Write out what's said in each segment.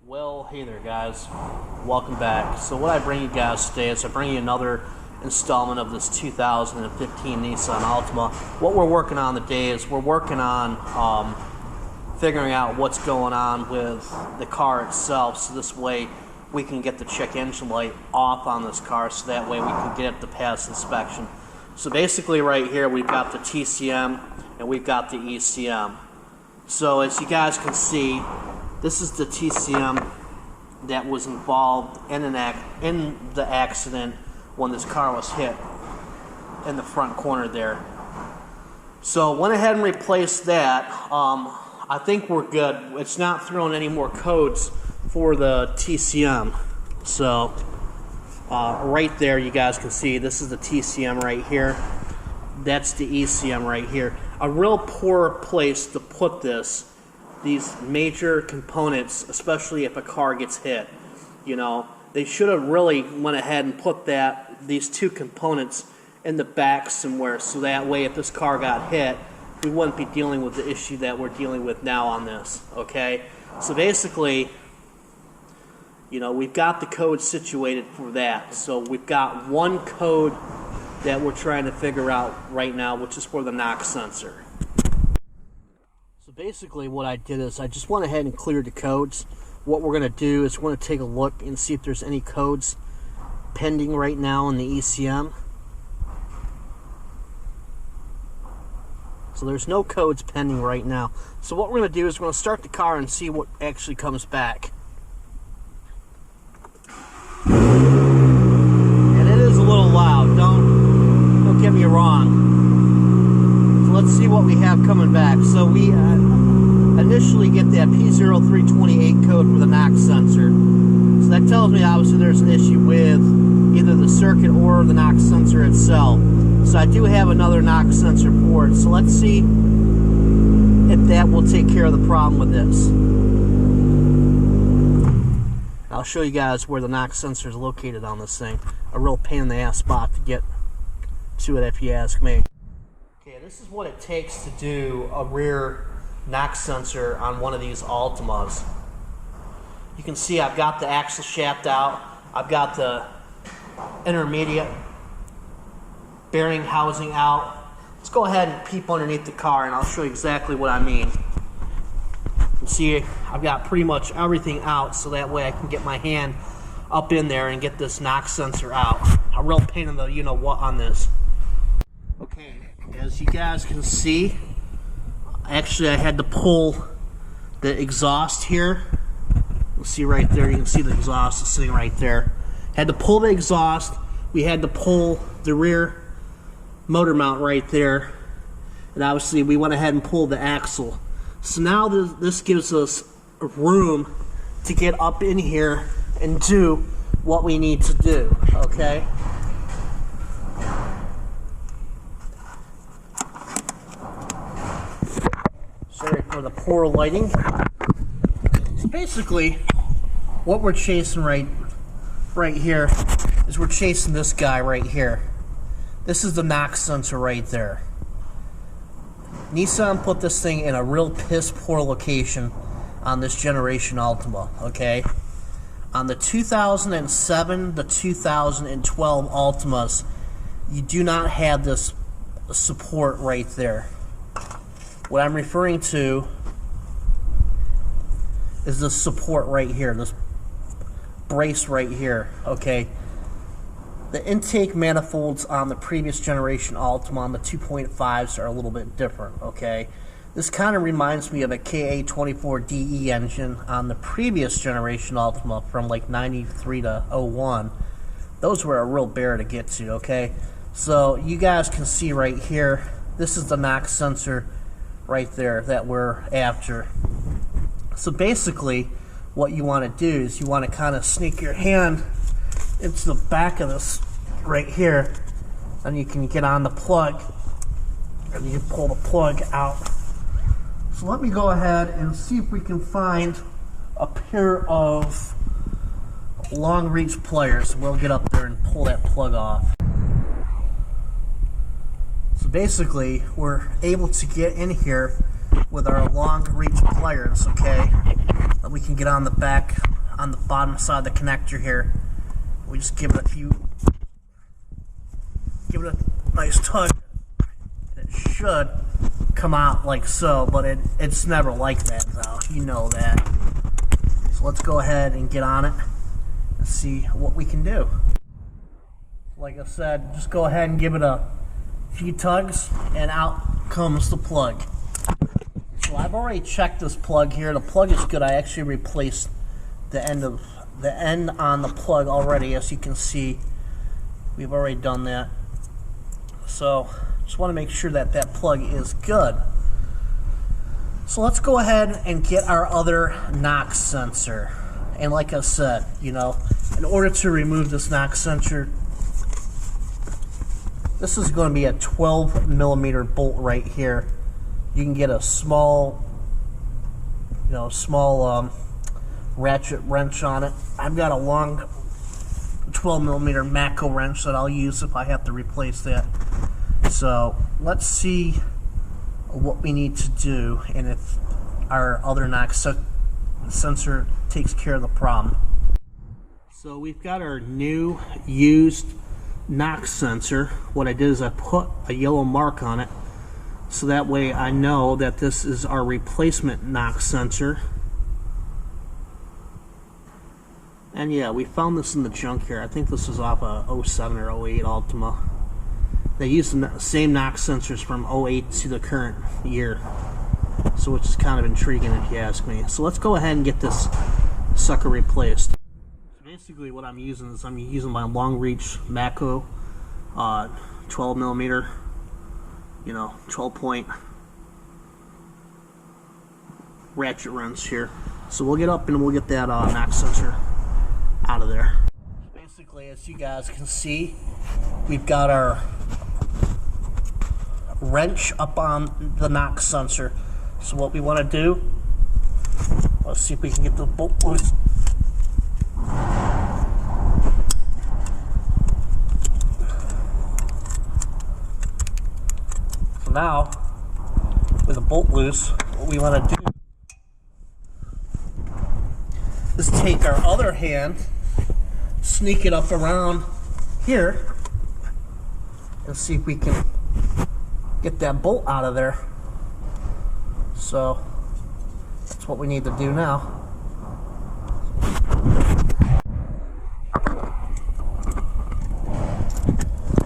Well, hey there guys, welcome back. So what I bring you guys today is I bring you another installment of this 2015 Nissan Altima. What we're working on today is we're working on figuring out what's going on with the car itself, so this way we can get the check engine light off on this car, so that way we can get it to pass inspection. So basically right here we've got the TCM and we've got the ECM. So as you guys can see, this is the TCM that was involved in the accident when this car was hit in the front corner there. So went ahead and replaced that. I think we're good. It's not throwing any more codes for the TCM. So right there you guys can see this is the TCM right here. That's the ECM right here. A real poor place to put these major components, especially if a car gets hit. You know, they should have really went ahead and put these two components in the back somewhere, so that way if this car got hit, we wouldn't be dealing with the issue that we're dealing with now on this, okay? So basically, you know, we've got the code situated for that. So we've got one code that we're trying to figure out right now, which is for the knock sensor. So basically what I did is I just went ahead and cleared the codes. What we're going to do is we're going to take a look and see if there's any codes pending right now in the ECM. So there's no codes pending right now. So what we're going to do is we're going to start the car and see what actually comes back. And it is a little loud, don't get me wrong. So let's see what we have coming back. So we initially get that p0328 code for the knock sensor. So that tells me obviously there's an issue with either the circuit or the knock sensor itself. So I do have another knock sensor port. So let's see if that will take care of the problem with this. I'll show you guys where the knock sensor is located on this thing. A real pain in the ass spot to get to it if you ask me. Okay, this is what it takes to do a rear knock sensor on one of these Altimas. You can see I've got the axle shaft out. I've got the intermediate bearing housing out. Let's go ahead and peep underneath the car and I'll show you exactly what I mean. You see, I've got pretty much everything out, so that way I can get my hand up in there and get this knock sensor out. A real pain in the you-know-what on this. Okay, as you guys can see, actually I had to pull the exhaust here. You'll see right there, you can see the exhaust is sitting right there. Had to pull the exhaust, we had to pull the rear motor mount right there, and obviously we went ahead and pulled the axle. So now this gives us room to get up in here and do what we need to do, okay? Sorry for the poor lighting. So basically, what we're chasing right here is we're chasing this guy right here. This is the knock sensor right there. Nissan put this thing in a real piss poor location on this generation Altima, okay? On the 2007 to 2012 Altimas, you do not have this support right there. What I'm referring to is this support right here, this brace right here, okay? The intake manifolds on the previous generation Altima, on the 2.5s, are a little bit different, okay? This kind of reminds me of a KA24DE engine on the previous generation Altima from like 93 to 01. Those were a real bear to get to, okay? So you guys can see right here, this is the knock sensor right there that we're after. So basically, what you want to do is you want to kind of sneak your hand into the back of this right here, and you can get on the plug and you can pull the plug out. So let me go ahead and see if we can find a pair of long reach pliers. We'll get up there and pull that plug off. So basically we're able to get in here with our long reach pliers, okay? We can get on the back on the bottom side of the connector here. We just give it a nice tug. It should come out like so, but it's never like that, though. You know that. So let's go ahead and get on it and see what we can do. Like I said, just go ahead and give it a few tugs, and out comes the plug. So I've already checked this plug here. The plug is good. I actually replaced the end on the plug already. As you can see, we've already done that. So just want to make sure that that plug is good. So let's go ahead and get our other knock sensor. And like I said, you know, in order to remove this knock sensor, this is going to be a 12mm bolt right here. You can get a small, ratchet wrench on it. I've got a long 12mm Matco wrench that I'll use if I have to replace that. So let's see what we need to do and if our other knock sensor takes care of the problem. So we've got our new used knock sensor. What I did is I put a yellow mark on it so that way I know that this is our replacement knock sensor. And yeah, we found this in the junk here. I think this was off a 07 or 08 Altima. They use the same knock sensors from 08 to the current year, so which is kind of intriguing if you ask me. So let's go ahead and get this sucker replaced. So basically what I'm using is I'm using my long reach Matco 12mm, 12 point ratchet wrench here. So we'll get up and we'll get that knock sensor out of there. Basically, as you guys can see, we've got our wrench up on the knock sensor. So what we want to do, let's see if we can get the bolt loose. So now, with the bolt loose, what we want to do is take our other hand, sneak it up around here, and see if we can get that bolt out of there. So that's what we need to do now.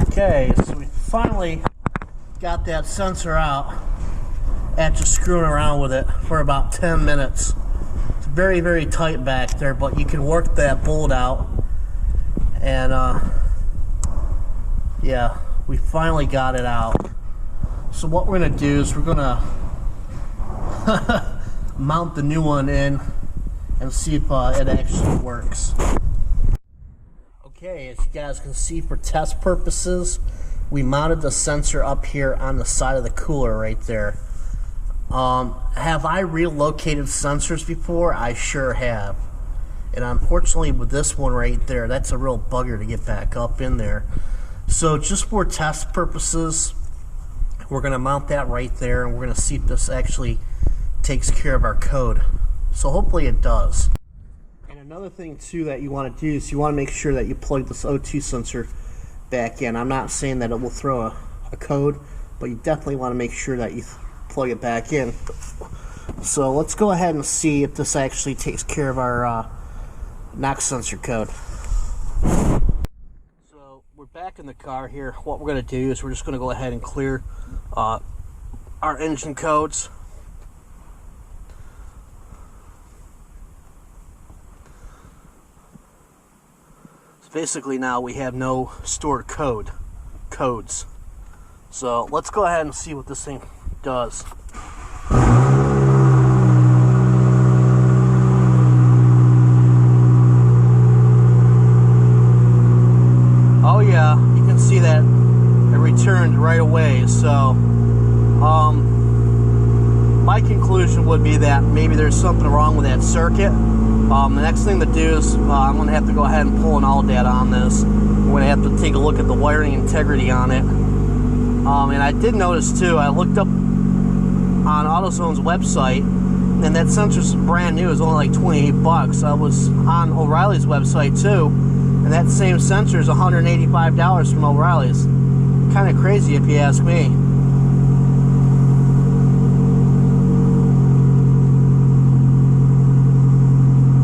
Okay, so we finally got that sensor out after screwing around with it for about 10 minutes. It's very, very tight back there, but you can work that bolt out. And yeah, we finally got it out. So what we're going to do is we're going to mount the new one in and see if it actually works. Okay, as you guys can see, for test purposes, we mounted the sensor up here on the side of the cooler right there. Have I relocated sensors before? I sure have. And unfortunately with this one right there, that's a real bugger to get back up in there. So just for test purposes, we're going to mount that right there, and we're going to see if this actually takes care of our code. So hopefully it does. And another thing too that you want to do is you want to make sure that you plug this O2 sensor back in. I'm not saying that it will throw a code, but you definitely want to make sure that you plug it back in. So let's go ahead and see if this actually takes care of our knock sensor code. So we're back in the car here. What we're going to do is we're just going to go ahead and clear our engine codes. So basically now we have no stored codes. So let's go ahead and see what this thing does. Oh yeah, you can see that it returned right away. So my conclusion would be that maybe there's something wrong with that circuit. The next thing to do is I'm going to have to go ahead and pull an all data on this. We're going to have to take a look at the wiring integrity on it. And I did notice too, I looked up on AutoZone's website, and that sensor's brand new. It's only like 28 bucks. I was on O'Reilly's website too, and that same sensor is $185 from O'Reilly's. Kind of crazy if you ask me.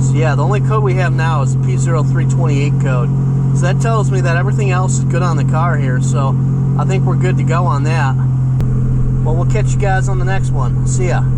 So yeah, the only code we have now is the p0328 code. So that tells me that everything else is good on the car here, so I think we're good to go on that. Well, we'll catch you guys on the next one. See ya.